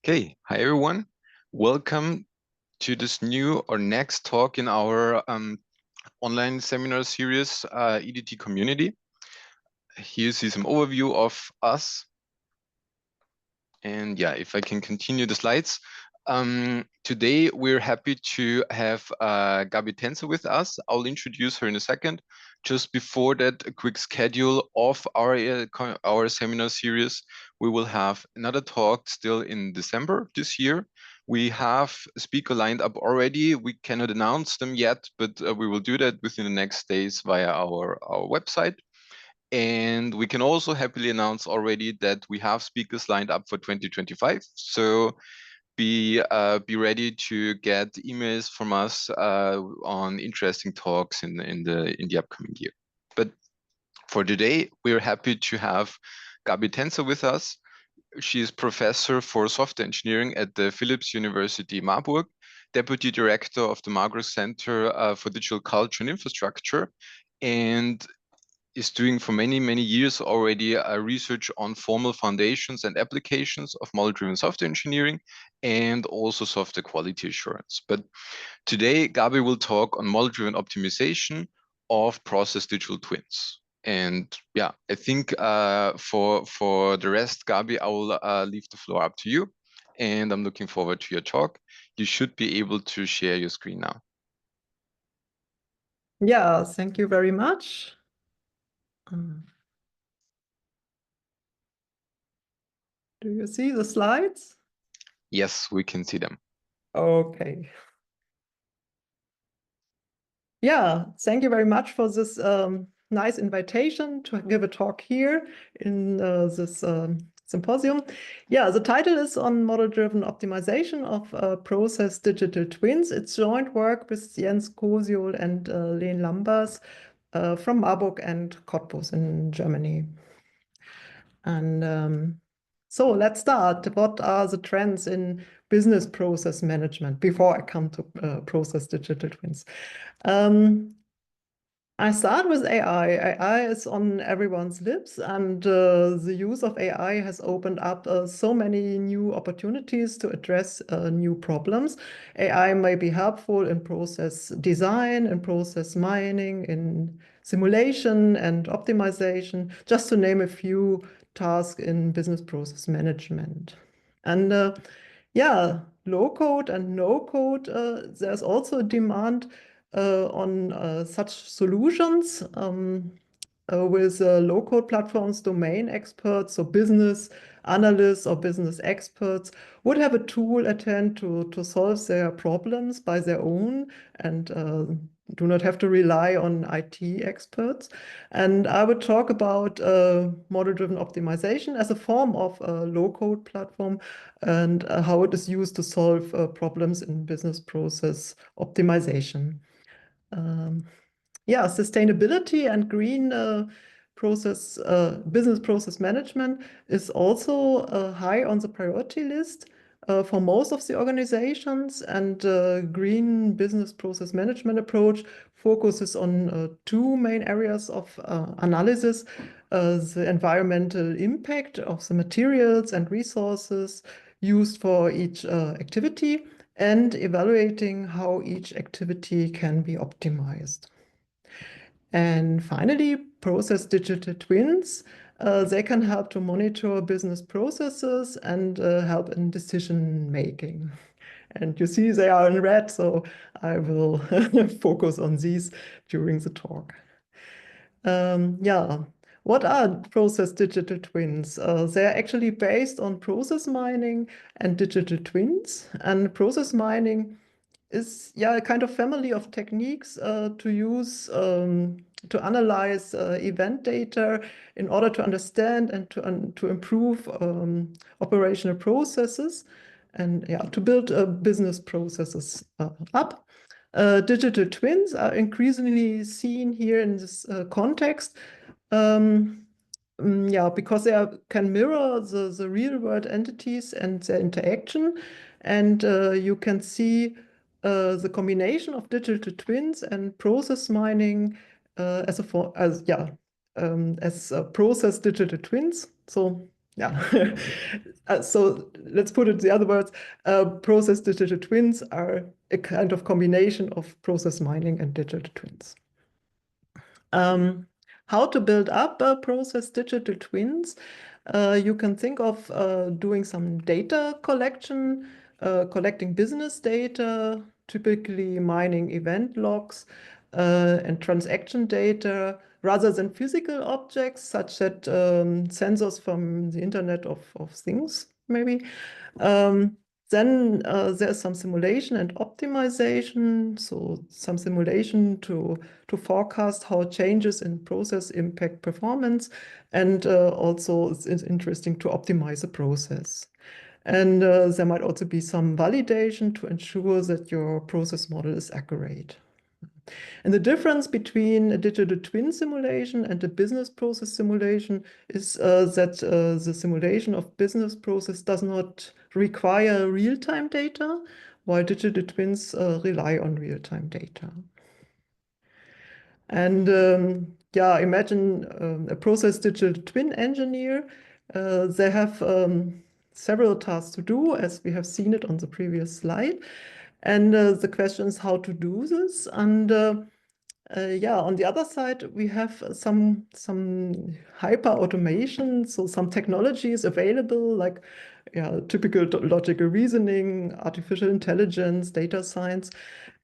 Okay, hi everyone. Welcome to this new or next talk in our online seminar series, EDT.Community. Here you see some overview of us. And yeah, if I can continue the slides. Today, we're happy to have Gabi Taentzer with us. I'll introduce her in a second. Just before that, a quick schedule of our seminar series. We will have another talk still in December this year. We have a speaker lined up already. We cannot announce them yet, but we will do that within the next days via our website. And we can also happily announce already that we have speakers lined up for 2025. So be ready to get emails from us on interesting talks in the upcoming year. But for today, we're happy to have Gabi Taentzer with us. She is professor for software engineering at the Philipps University Marburg, deputy director of the Marburg Center for Digital Culture and Infrastructure, and is doing for many, many years already research on formal foundations and applications of model-driven software engineering and also software quality assurance. But today, Gabi will talk on model-driven optimization of process digital twins. And yeah, I think for the rest, Gabi, I will leave the floor up to you. And I'm looking forward to your talk. You should be able to share your screen now. Yeah, thank you very much. Do you see the slides? Yes, we can see them. Okay. Yeah, thank you very much for this nice invitation to give a talk here in this symposium. Yeah, the title is on model-driven optimization of process digital twins. It's joint work with Jens Kosiol and Len Lambers from Marburg and Cottbus in Germany. And so let's start. What are the trends in business process management before I come to process digital twins? I start with AI. AI is on everyone's lips, and the use of AI has opened up so many new opportunities to address new problems. AI may be helpful in process design, in process mining, in simulation and optimization, just to name a few tasks in business process management. And yeah, low code and no code, there's also a demand on such solutions with low-code platforms. Domain experts, so business analysts or business experts, would have a tool at hand to solve their problems by their own and do not have to rely on IT experts. And I would talk about model-driven optimization as a form of a low-code platform and how it is used to solve problems in business process optimization. Yeah, sustainability and green business process management is also high on the priority list for most of the organizations. And green business process management approach focuses on two main areas of analysis: the environmental impact of the materials and resources used for each activity, and evaluating how each activity can be optimized. And finally, process digital twins. They can help to monitor business processes and help in decision making. And you see they are in red, so I will focus on these during the talk. Yeah, what are process digital twins? They're actually based on process mining and digital twins. And process mining is a kind of family of techniques to use to analyze event data in order to understand and to improve operational processes and to build business processes up. Digital twins are increasingly seen here in this context. Because they can mirror the real world entities and their interaction. And you can see the combination of digital twins and process mining as process digital twins. So Yeah. So let's put it the other words. Process digital twins are a kind of combination of process mining and digital twins. How to build up process digital twins? You can think of doing some data collection, collecting business data, typically mining event logs and transaction data, rather than physical objects such that sensors from the Internet of Things, maybe. Then there's some simulation and optimization, so some simulation to forecast how changes in process impact performance, and also it's interesting to optimize the process. And there might also be some validation to ensure that your process model is accurate. And the difference between a digital twin simulation and a business process simulation is that the simulation of business process does not require real-time data, while digital twins rely on real-time data. And yeah, imagine a process digital twin engineer. They have several tasks to do, as we have seen it on the previous slide. And the question is how to do this. And yeah, on the other side, we have some hyper automation, so some technologies available, like typical logical reasoning, artificial intelligence, data science.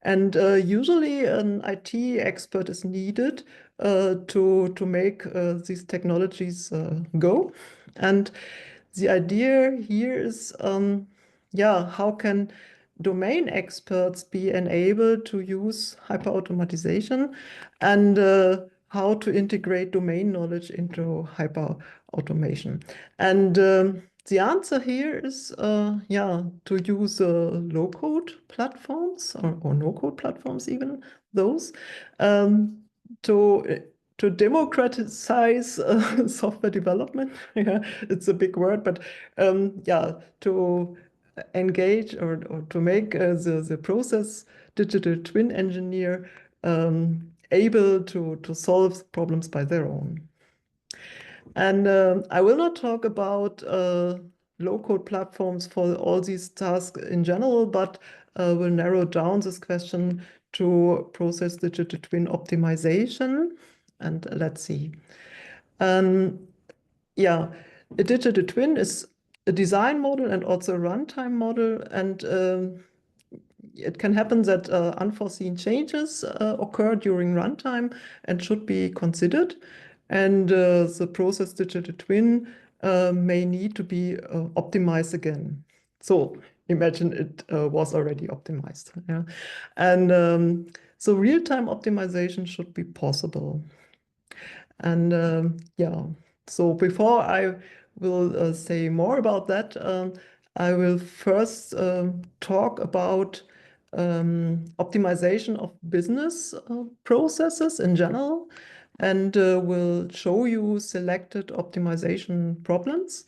And usually an IT expert is needed to make these technologies go. And the idea here is, yeah, how can domain experts be enabled to use hyperautomatization, and how to integrate domain knowledge into hyperautomation. And the answer here is, yeah, to use low-code platforms or no-code platforms, even those, to democratize software development. Yeah, it's a big word, but yeah, to engage or to make the process digital twin engineer able to solve problems by their own. And I will not talk about low-code platforms for all these tasks in general, but will narrow down this question to process digital twin optimization. And let's see. Yeah, a digital twin is a design model and also a runtime model. And it can happen that unforeseen changes occur during runtime and should be considered. And the process digital twin may need to be optimized again. So imagine it was already optimized. Yeah? And so real-time optimization should be possible. And yeah, so before I will say more about that, I will first talk about optimization of business processes in general, and will show you selected optimization problems,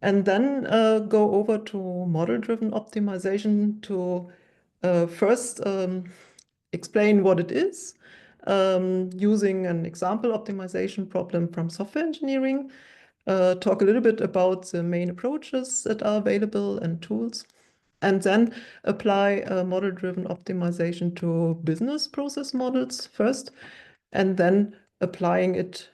and then go over to model-driven optimization to first explain what it is, using an example optimization problem from software engineering, talk a little bit about the main approaches that are available and tools, and then apply model-driven optimization to business process models first, and then applying it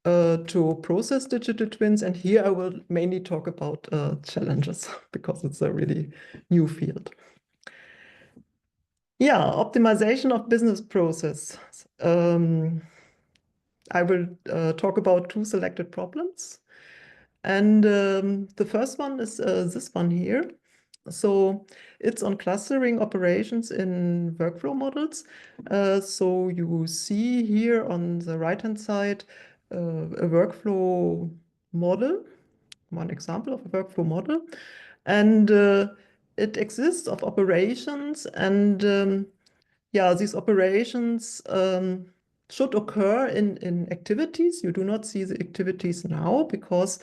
to process digital twins. And here I will mainly talk about challenges because it's a really new field. Yeah, optimization of business process. I will talk about two selected problems. And the first one is this one here. So it's on clustering operations in workflow models. So you see here on the right-hand side a workflow model, one example of a workflow model. And it exists of operations, and yeah, these operations should occur in activities. You do not see the activities now because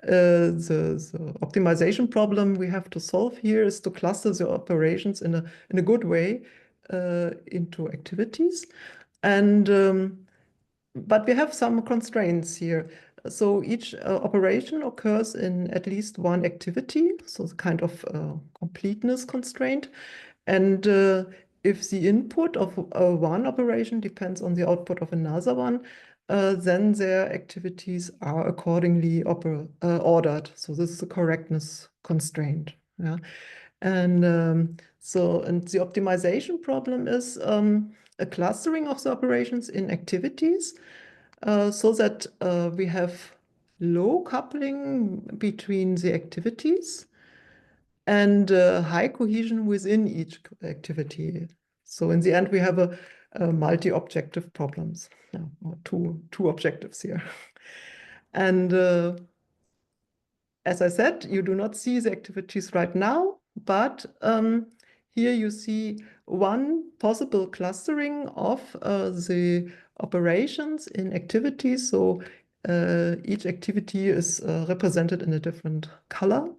the optimization problem we have to solve here is to cluster the operations in a good way into activities. And but we have some constraints here. So each operation occurs in at least one activity, so it's kind of completeness constraint. And if the input of one operation depends on the output of another one, then their activities are accordingly ordered. So this is a correctness constraint. Yeah. And and the optimization problem is a clustering of the operations in activities so that we have low coupling between the activities and high cohesion within each activity. So in the end, we have a multi-objective problems, or two objectives here. And as I said, you do not see the activities right now, but here you see one possible clustering of the operations in activities. So each activity is represented in a different color.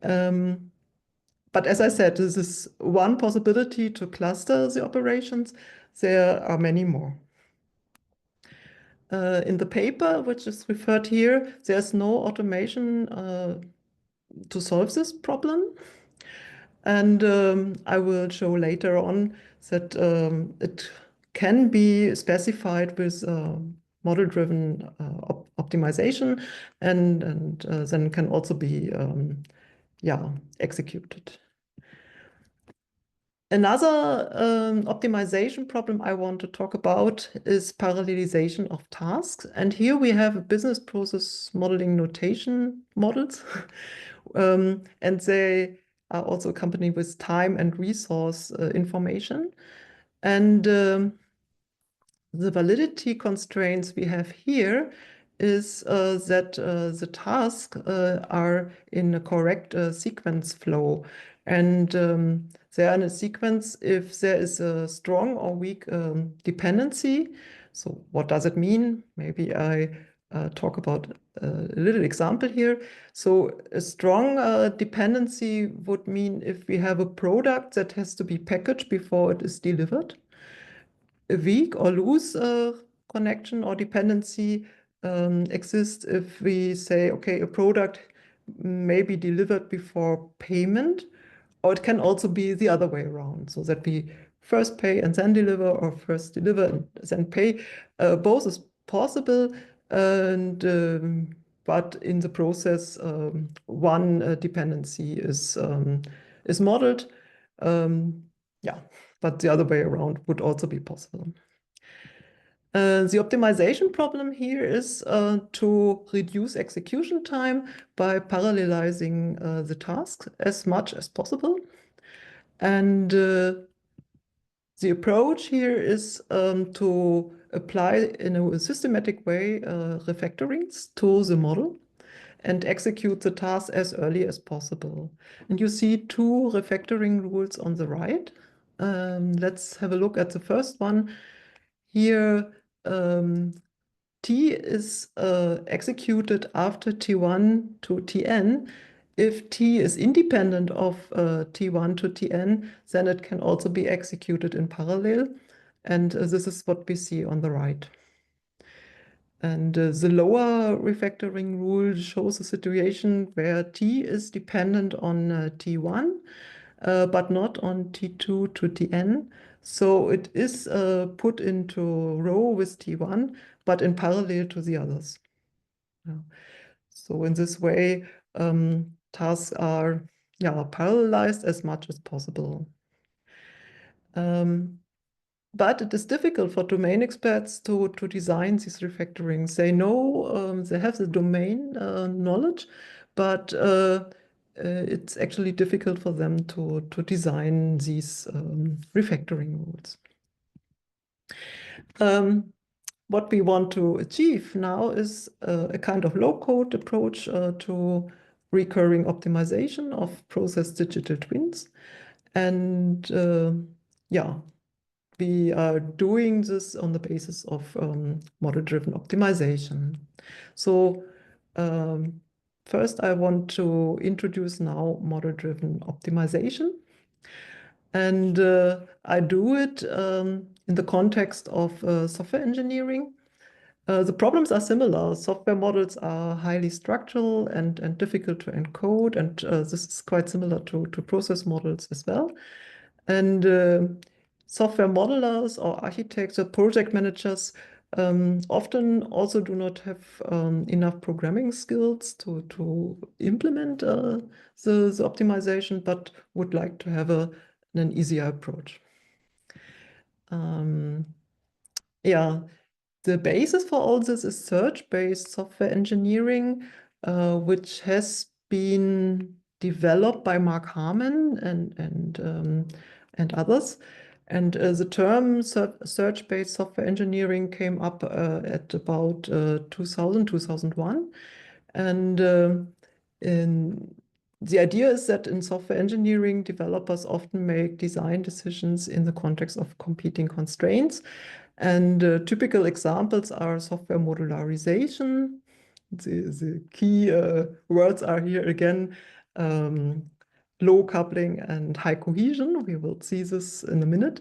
But as I said, this is one possibility to cluster the operations. There are many more. In the paper, which is referred here, there's no automation to solve this problem. And I will show later on that it can be specified with model-driven optimization and then can also be executed. Another optimization problem I want to talk about is parallelization of tasks. And here we have business process modeling notation models. And they are also accompanied with time and resource information. And the validity constraints we have here is that the tasks are in a correct sequence flow. And they are in a sequence if there is a strong or weak dependency. So what does it mean? Maybe I talk about a little example here. So a strong dependency would mean if we have a product that has to be packaged before it is delivered. A weak or loose connection or dependency exists if we say, okay, a product may be delivered before payment, or it can also be the other way around, so that we first pay and then deliver, or first deliver and then pay. Both is possible, and but in the process, one dependency is modeled. Yeah, but the other way around would also be possible. The optimization problem here is to reduce execution time by parallelizing the tasks as much as possible. And the approach here is to apply in a systematic way refactorings to the model and execute the task as early as possible. And you see two refactoring rules on the right. Let's have a look at the first one. Here, T is executed after T1 to Tn. If T is independent of T1 to Tn, then it can also be executed in parallel. And this is what we see on the right. And the lower refactoring rule shows a situation where T is dependent on T1, but not on T2 to Tn. So it is put into row with T1, but in parallel to the others. Yeah. So in this way, tasks are parallelized as much as possible. But it is difficult for domain experts to design these refactorings. They know, they have the domain knowledge, but it's actually difficult for them to design these refactoring rules. What we want to achieve now is a kind of low-code approach to recurring optimization of process digital twins. And we are doing this on the basis of model-driven optimization. So first, I want to introduce now model-driven optimization. And I do it in the context of software engineering. The problems are similar. Software models are highly structural and difficult to encode, and this is quite similar to process models as well. And software modelers or architects or project managers often also do not have enough programming skills to implement the optimization, but would like to have an easier approach. Yeah, the basis for all this is search-based software engineering, which has been developed by Mark Harmon and others. And the term search-based software engineering came up at about 2000, 2001. And the idea is that in software engineering, developers often make design decisions in the context of competing constraints. And typical examples are software modularization. The key words are here again, low coupling and high cohesion. We will see this in a minute.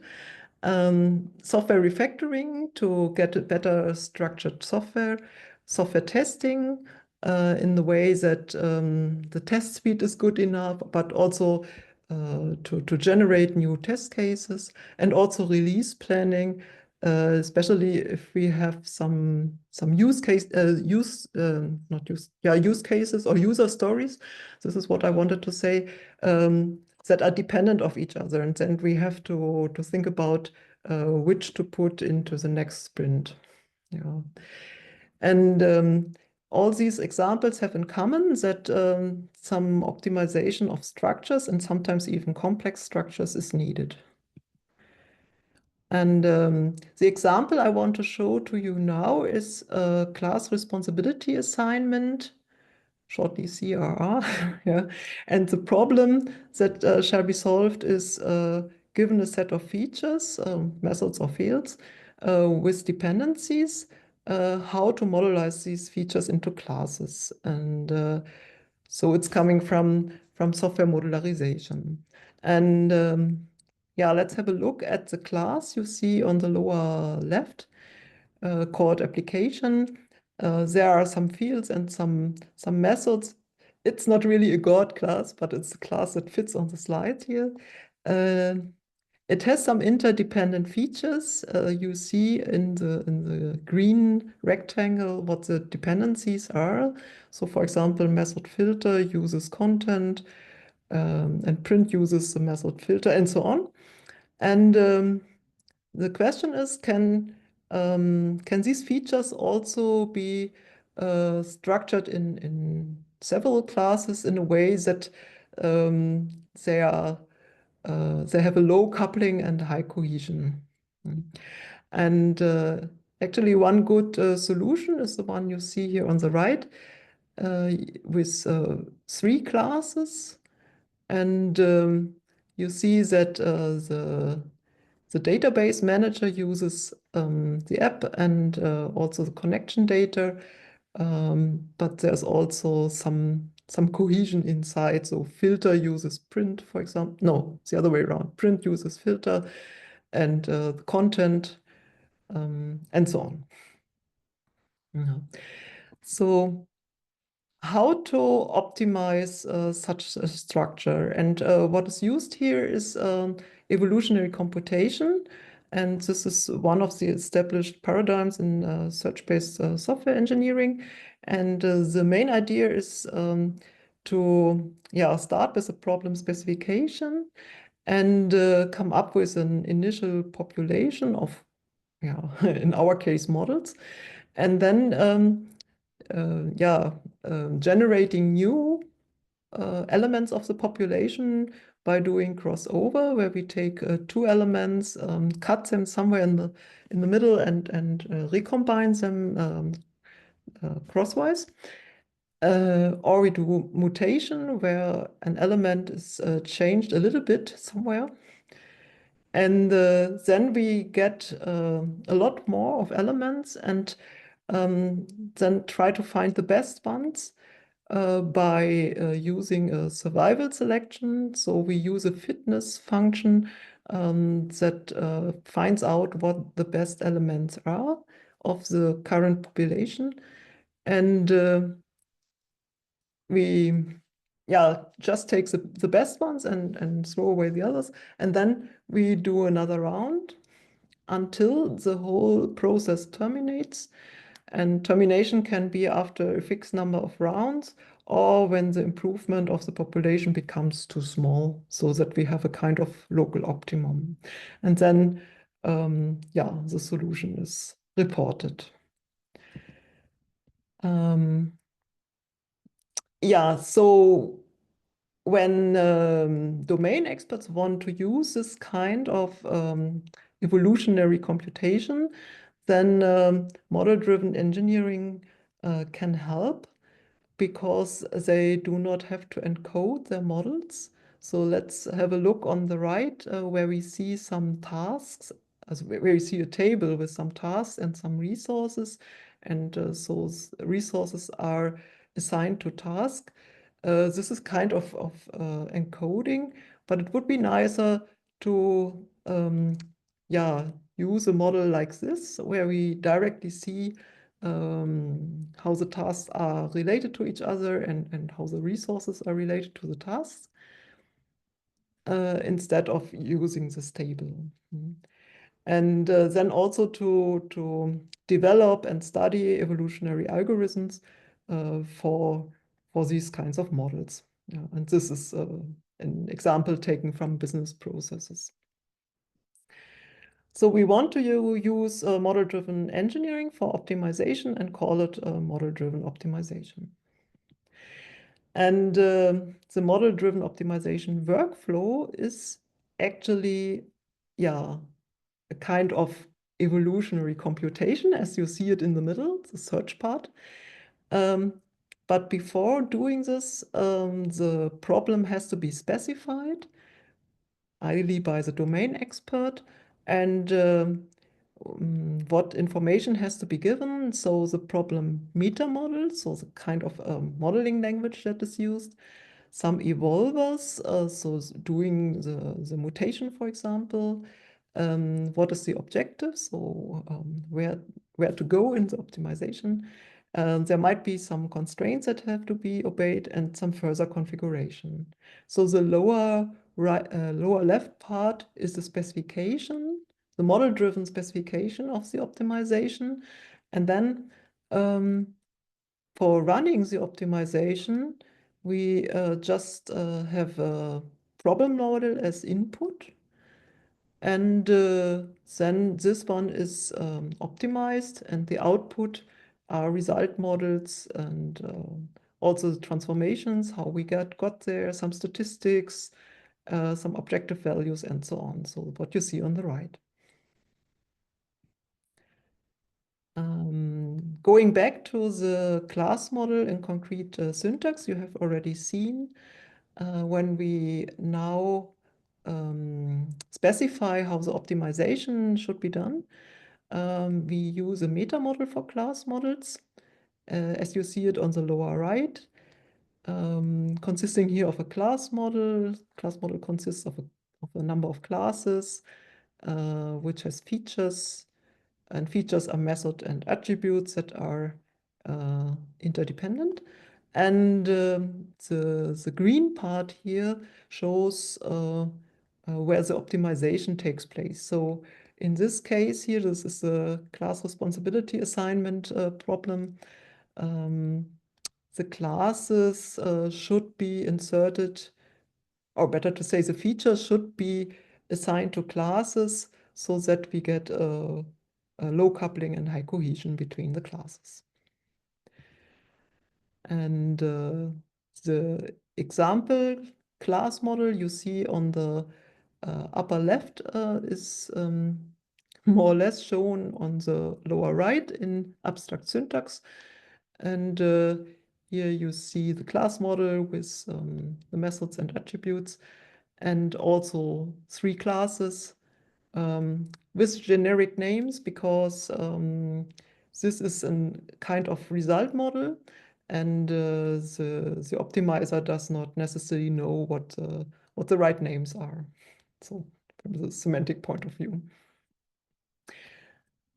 Software refactoring to get a better structured software. Software testing in the way that the test suite is good enough, but also to generate new test cases, and also release planning, especially if we have some use cases or user stories. This is what I wanted to say, that are dependent of each other, and then we have to think about which to put into the next sprint. Yeah, and all these examples have in common that some optimization of structures and sometimes even complex structures is needed. And the example I want to show to you now is a class responsibility assignment, shortly CRR. Yeah. And the problem that shall be solved is given a set of features, methods or fields, with dependencies, how to modelize these features into classes. And so it's coming from software modularization. And yeah, let's have a look at the class you see on the lower left, called application. There are some fields and some methods. It's not really a God class, but it's a class that fits on the slide here. It has some interdependent features. You see in the green rectangle what the dependencies are. So for example, method filter uses content, and print uses the method filter, and so on. And the question is, can these features also be structured in several classes in a way that they have a low coupling and high cohesion? And actually, one good solution is the one you see here on the right, with 3 classes. And you see that the database manager uses the app and also the connection data, but there's also some cohesion inside. So filter uses print, for example. No, it's the other way around. Print uses filter, and the content, and so on. Yeah. So how to optimize such a structure? And what is used here is evolutionary computation. And this is one of the established paradigms in search-based software engineering. And the main idea is to start with a problem specification and come up with an initial population of, in our case, models. And then generating new elements of the population by doing crossover, where we take 2 elements, cut them somewhere in the middle, and recombine them crosswise. Or we do mutation, where an element is changed a little bit somewhere. And then we get a lot more of elements, and then try to find the best ones by using a survival selection. So we use a fitness function that finds out what the best elements are of the current population, and we just take the best ones and throw away the others, and then we do another round until the whole process terminates. And termination can be after a fixed number of rounds, or when the improvement of the population becomes too small, so that we have a kind of local optimum. And then the solution is reported. So when domain experts want to use this kind of evolutionary computation, then model-driven engineering can help, because they do not have to encode their models. So let's have a look on the right, where we see some tasks, where you see a table with some tasks and some resources, and so resources are assigned to task. This is kind of encoding, but it would be nicer to use a model like this, where we directly see how the tasks are related to each other, and how the resources are related to the tasks, instead of using this table. And then also to develop and study evolutionary algorithms for these kinds of models. And this is an example taken from business processes. So we want to use model-driven engineering for optimization and call it model-driven optimization. And the model-driven optimization workflow is actually, a kind of evolutionary computation, as you see it in the middle, the search part. But before doing this, the problem has to be specified, ideally by the domain expert, and what information has to be given. So the problem meta model, so the kind of modeling language that is used, some evolvers, so doing the mutation, for example, what is the objective, so where to go in the optimization. There might be some constraints that have to be obeyed, and some further configuration. So the lower left part is the specification, the model-driven specification of the optimization. And then for running the optimization, we just have a problem model as input. And then this one is optimized, and the output are result models, and also the transformations, how we got there, some statistics, some objective values, and so on. So what you see on the right. Going back to the class model in concrete syntax, you have already seen when we now specify how the optimization should be done. We use a meta model for class models, as you see it on the lower right, consisting here of a class model. Class model consists of a number of classes, which has features, and features are method and attributes that are interdependent. And the green part here shows where the optimization takes place. So in this case here, this is a class responsibility assignment problem. The classes should be inserted, or better to say, the features should be assigned to classes, so that we get a low coupling and high cohesion between the classes. And the example class model you see on the upper left is more or less shown on the lower right in abstract syntax. And here you see the class model with the methods and attributes, and also 3 classes with generic names, because this is a kind of result model, and the optimizer does not necessarily know what the right names are. So from the semantic point of view.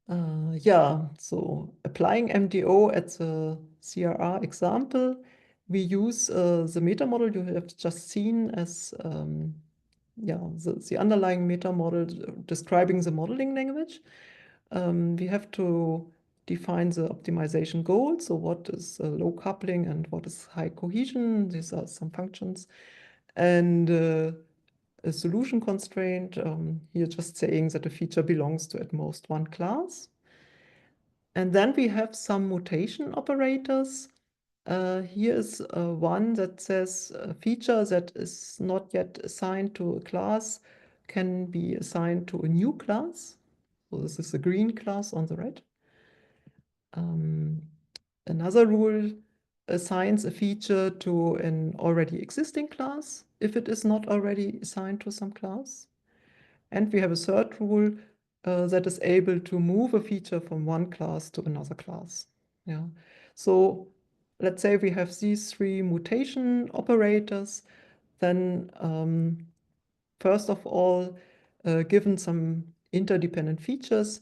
Yeah, so applying MDO at the CRR example, we use the meta model you have just seen as yeah, the underlying meta model describing the modeling language. We have to define the optimization goal. So what is low coupling and what is high cohesion? These are some functions. And a solution constraint, here just saying that a feature belongs to at most one class. And then we have some mutation operators. Here is one that says a feature that is not yet assigned to a class can be assigned to a new class. So this is the green class on the right. Another rule assigns a feature to an already existing class if it is not already assigned to some class. And we have a third rule that is able to move a feature from one class to another class. Yeah. So let's say we have these three mutation operators, then first of all, given some interdependent features,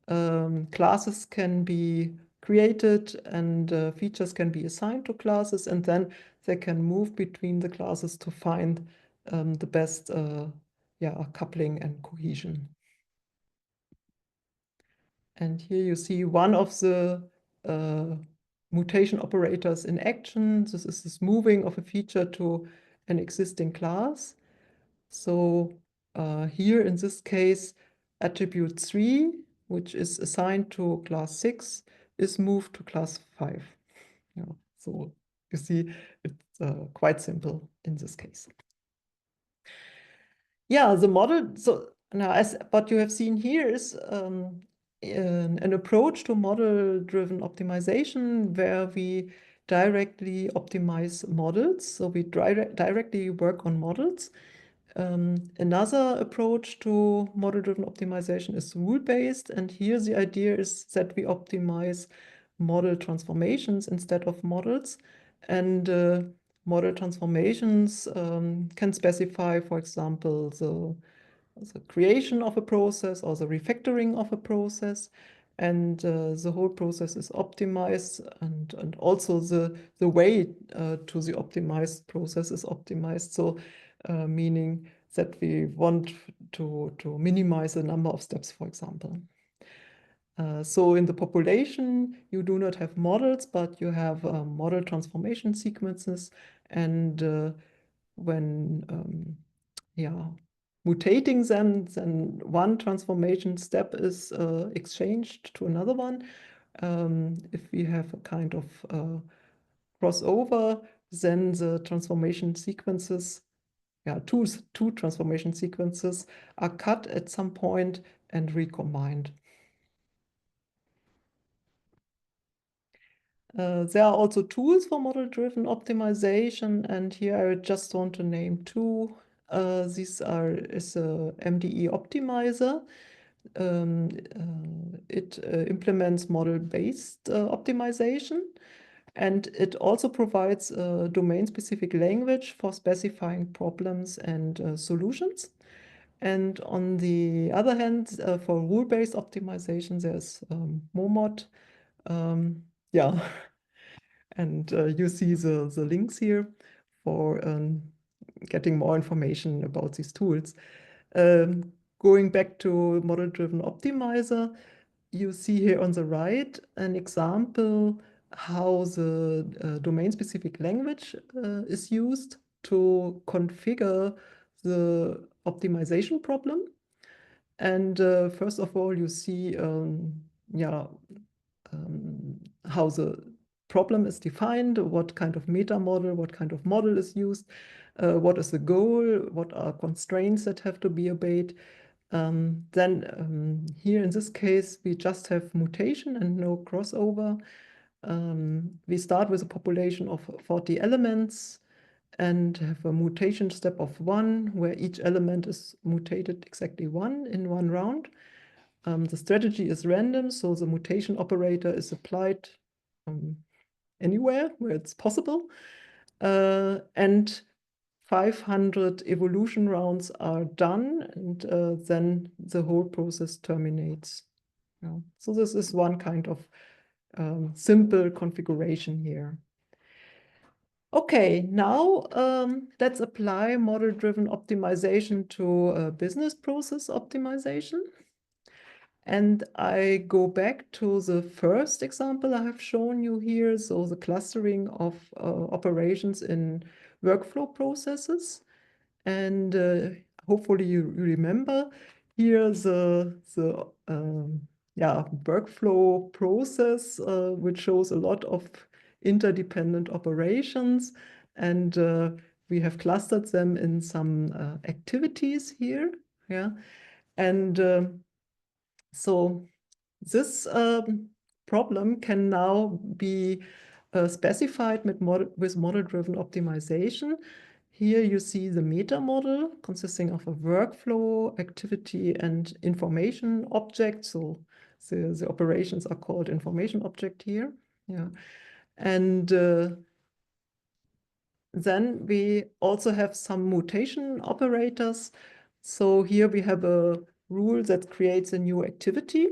classes can be created and features can be assigned to classes, and then they can move between the classes to find the best coupling and cohesion. And here you see one of the mutation operators in action. This is this moving of a feature to an existing class. So here in this case, attribute 3, which is assigned to class 6, is moved to class 5. Yeah, so you see it's quite simple in this case. Yeah, the model, so now as what you have seen here is an approach to model-driven optimization where we directly optimize models. So we directly work on models. Another approach to model-driven optimization is rule-based, and here the idea is that we optimize model transformations instead of models. And model transformations can specify, for example, the creation of a process or the refactoring of a process, and the whole process is optimized, and also the way to the optimized process is optimized. So meaning that we want to minimize the number of steps, for example. So in the population, you do not have models, but you have model transformation sequences. And when mutating them, then one transformation step is exchanged to another one. If we have a kind of crossover, then the transformation sequences, two transformation sequences are cut at some point and recombined. There are also tools for model-driven optimization, and here I just want to name two. These is a MDE optimizer. It implements model-based optimization, and it also provides a domain-specific language for specifying problems and solutions. And on the other hand, for rule-based optimization, there's MOMOD. Yeah, and you see the links here for getting more information about these tools. Going back to model-driven optimizer, you see here on the right an example how the domain-specific language is used to configure the optimization problem. And first of all, you see how the problem is defined, what kind of meta model, what kind of model is used, what is the goal, what are constraints that have to be obeyed. Then here in this case, we just have mutation and no crossover. We start with a population of 40 elements and have a mutation step of 1, where each element is mutated exactly 1 in 1 round. The strategy is random, so the mutation operator is applied anywhere where it's possible. And 500 evolution rounds are done, and then the whole process terminates. Yeah. So this is one kind of simple configuration here. Okay, now let's apply model-driven optimization to business process optimization. And I go back to the first example I have shown you here, so the clustering of operations in workflow processes. And hopefully you remember here the workflow process, which shows a lot of interdependent operations. And we have clustered them in some activities here. Yeah. And so this problem can now be specified with model-driven optimization. Here you see the meta model consisting of a workflow, activity, and information object. So the operations are called information object here. Yeah. And then we also have some mutation operators. So here we have a rule that creates a new activity.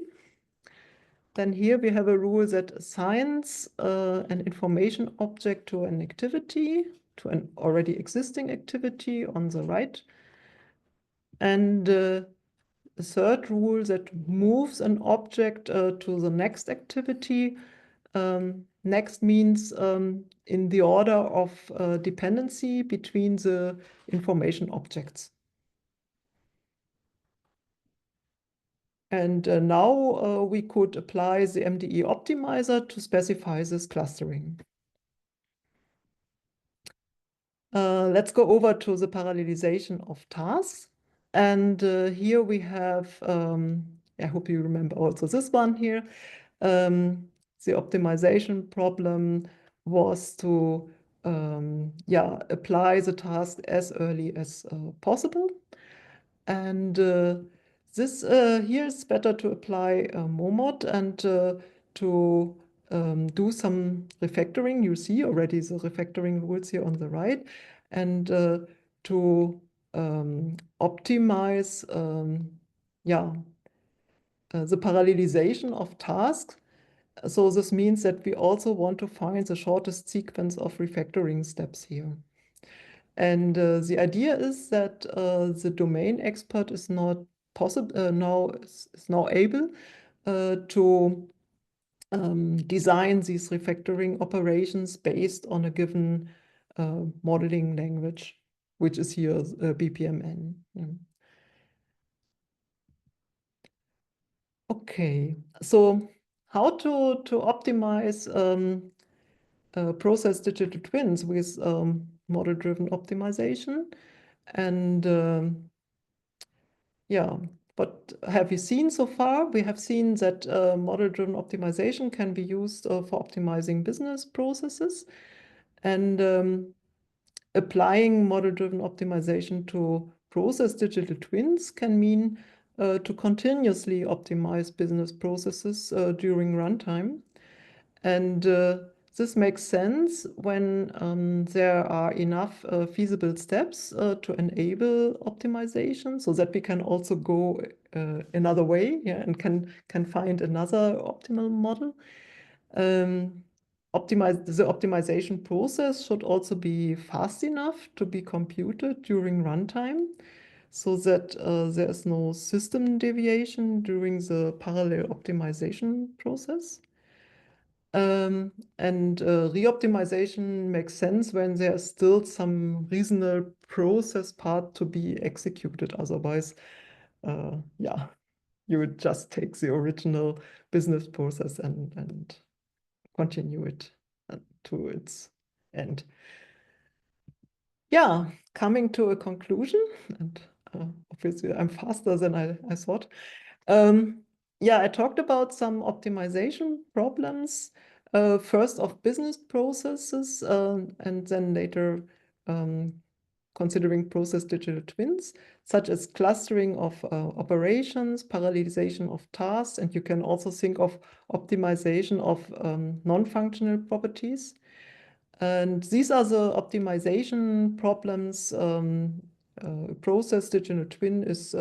Then here we have a rule that assigns an information object to an activity, to an already existing activity on the right. And a third rule that moves an object to the next activity. Next means in the order of dependency between the information objects. And now we could apply the MDE optimizer to specify this clustering. Let's go over to the parallelization of tasks. And here we have, I hope you remember also this one here. The optimization problem was to apply the task as early as possible. And this here is better to apply MOMOD and to do some refactoring. You see already the refactoring rules here on the right, and to optimize the parallelization of tasks. So this means that we also want to find the shortest sequence of refactoring steps here. And the idea is that the domain expert is not possible now able to design these refactoring operations based on a given modeling language, which is here BPMN. Yeah. Okay, so how to optimize process digital twins with model-driven optimization? And yeah, what have we seen so far? We have seen that model-driven optimization can be used for optimizing business processes. And applying model-driven optimization to process digital twins can mean to continuously optimize business processes during runtime. And this makes sense when there are enough feasible steps to enable optimization, so that we can also go another way, yeah, and can find another optimal model. The optimization process should also be fast enough to be computed during runtime, so that there is no system deviation during the parallel optimization process. And re-optimization makes sense when there's still some reasonable process part to be executed. Otherwise, yeah, you would just take the original business process and continue it to its end. Yeah, coming to a conclusion, and obviously I'm faster than I thought. Yeah, I talked about some optimization problems, first of business processes, and then later considering process digital twins, such as clustering of operations, parallelization of tasks, and you can also think of optimization of non-functional properties. And these are the optimization problems process digital twin is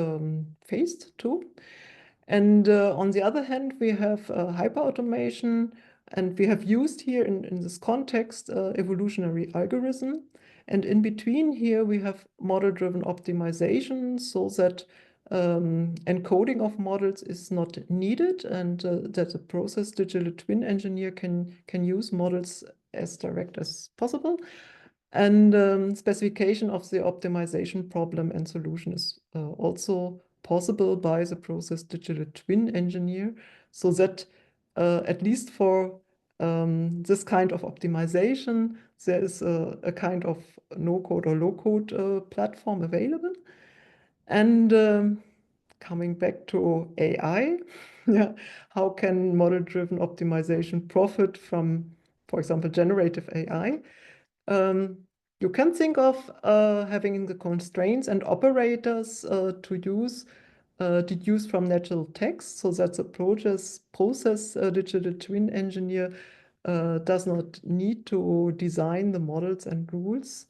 faced too. And on the other hand, we have hyperautomation, and we have used here in this context evolutionary algorithm. And in between here, we have model-driven optimization so that encoding of models is not needed, and that the process digital twin engineer can use models as direct as possible. And specification of the optimization problem and solution is also possible by the process digital twin engineer, so that at least for this kind of optimization, there is a kind of no-code or low-code platform available. And coming back to AI, yeah, how can model-driven optimization profit from, for example, generative AI? You can think of having the constraints and operators to use deduced from natural text, so that the process digital twin engineer does not need to design the models and rules,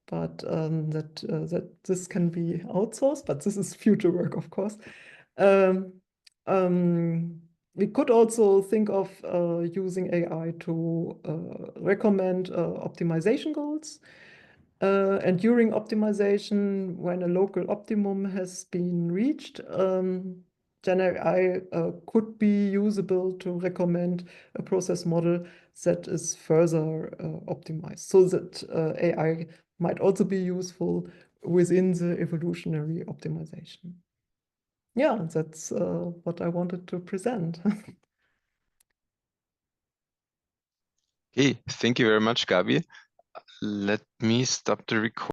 but that this can be outsourced. But this is future work, of course. Um, we could also think of using AI to recommend optimization goals. And during optimization, when a local optimum has been reached, then AI could be usable to recommend a process model that is further optimized, so that AI might also be useful within the evolutionary optimization. Yeah, that's what I wanted to present. Okay, thank you very much, Gabi. Let me stop the recording.